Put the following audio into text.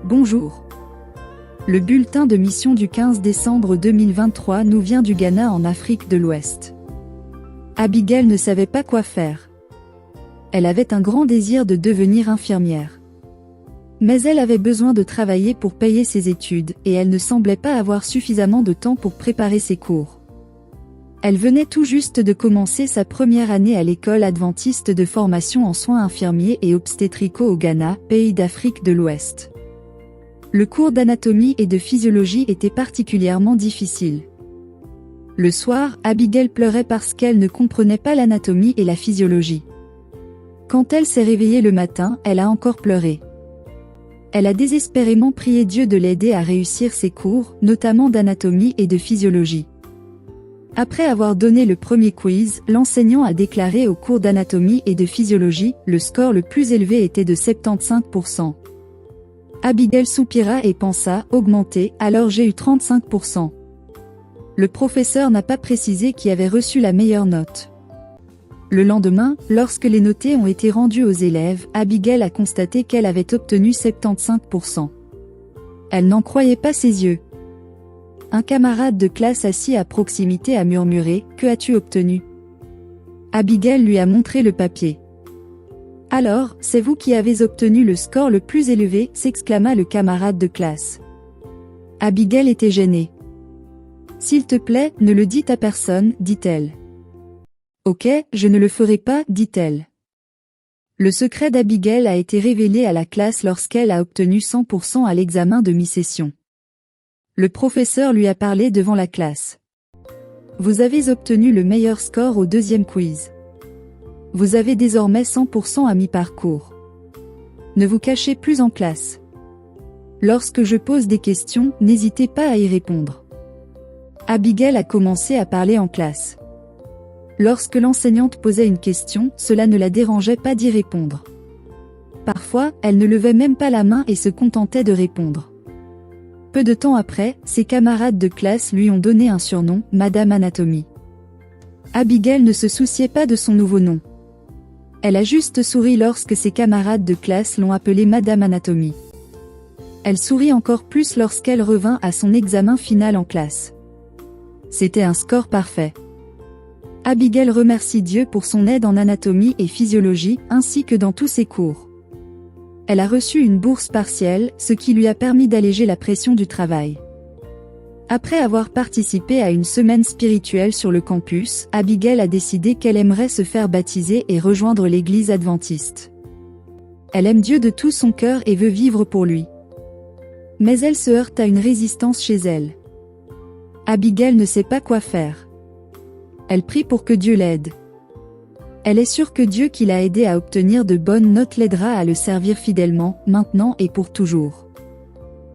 Bonjour. Le bulletin de mission du 15 décembre 2023 nous vient du Ghana en Afrique de l'Ouest. Abigail ne savait pas quoi faire. Elle avait un grand désir de devenir infirmière. Mais elle avait besoin de travailler pour payer ses études et elle ne semblait pas avoir suffisamment de temps pour préparer ses cours. Elle venait tout juste de commencer sa première année à l'école adventiste de formation en soins infirmiers et obstétricaux au Ghana, pays d'Afrique de l'Ouest. Le cours d'anatomie et de physiologie était particulièrement difficile. Le soir, Abigail pleurait parce qu'elle ne comprenait pas l'anatomie et la physiologie. Quand elle s'est réveillée le matin, elle a encore pleuré. Elle a désespérément prié Dieu de l'aider à réussir ses cours, notamment d'anatomie et de physiologie. Après avoir donné le premier quiz, l'enseignant a déclaré au cours d'anatomie et de physiologie, le score le plus élevé était de 75%. Abigail soupira et pensa, augmenter, alors j'ai eu 35%. Le professeur n'a pas précisé qui avait reçu la meilleure note. Le lendemain, lorsque les notés ont été rendus aux élèves, Abigail a constaté qu'elle avait obtenu 75%. Elle n'en croyait pas ses yeux. Un camarade de classe assis à proximité a murmuré « Que as-tu obtenu ?» Abigail lui a montré le papier. « Alors, c'est vous qui avez obtenu le score le plus élevé » s'exclama le camarade de classe. Abigail était gênée. « S'il te plaît, ne le dites à personne » dit-elle. « Ok, je ne le ferai pas » dit-elle. Le secret d'Abigail a été révélé à la classe lorsqu'elle a obtenu 100% à l'examen de mi-session. Le professeur lui a parlé devant la classe. Vous avez obtenu le meilleur score au deuxième quiz. Vous avez désormais 100% à mi-parcours. Ne vous cachez plus en classe. Lorsque je pose des questions, n'hésitez pas à y répondre. Abigail a commencé à parler en classe. Lorsque l'enseignante posait une question, cela ne la dérangeait pas d'y répondre. Parfois, elle ne levait même pas la main et se contentait de répondre. Peu de temps après, ses camarades de classe lui ont donné un surnom, Madame Anatomie. Abigail ne se souciait pas de son nouveau nom. Elle a juste souri lorsque ses camarades de classe l'ont appelée Madame Anatomie. Elle sourit encore plus lorsqu'elle revint à son examen final en classe. C'était un score parfait. Abigail remercie Dieu pour son aide en anatomie et physiologie, ainsi que dans tous ses cours. Elle a reçu une bourse partielle, ce qui lui a permis d'alléger la pression du travail. Après avoir participé à une semaine spirituelle sur le campus, Abigail a décidé qu'elle aimerait se faire baptiser et rejoindre l'église adventiste. Elle aime Dieu de tout son cœur et veut vivre pour lui. Mais elle se heurte à une résistance chez elle. Abigail ne sait pas quoi faire. Elle prie pour que Dieu l'aide. Elle est sûre que Dieu qui l'a aidée à obtenir de bonnes notes l'aidera à le servir fidèlement, maintenant et pour toujours.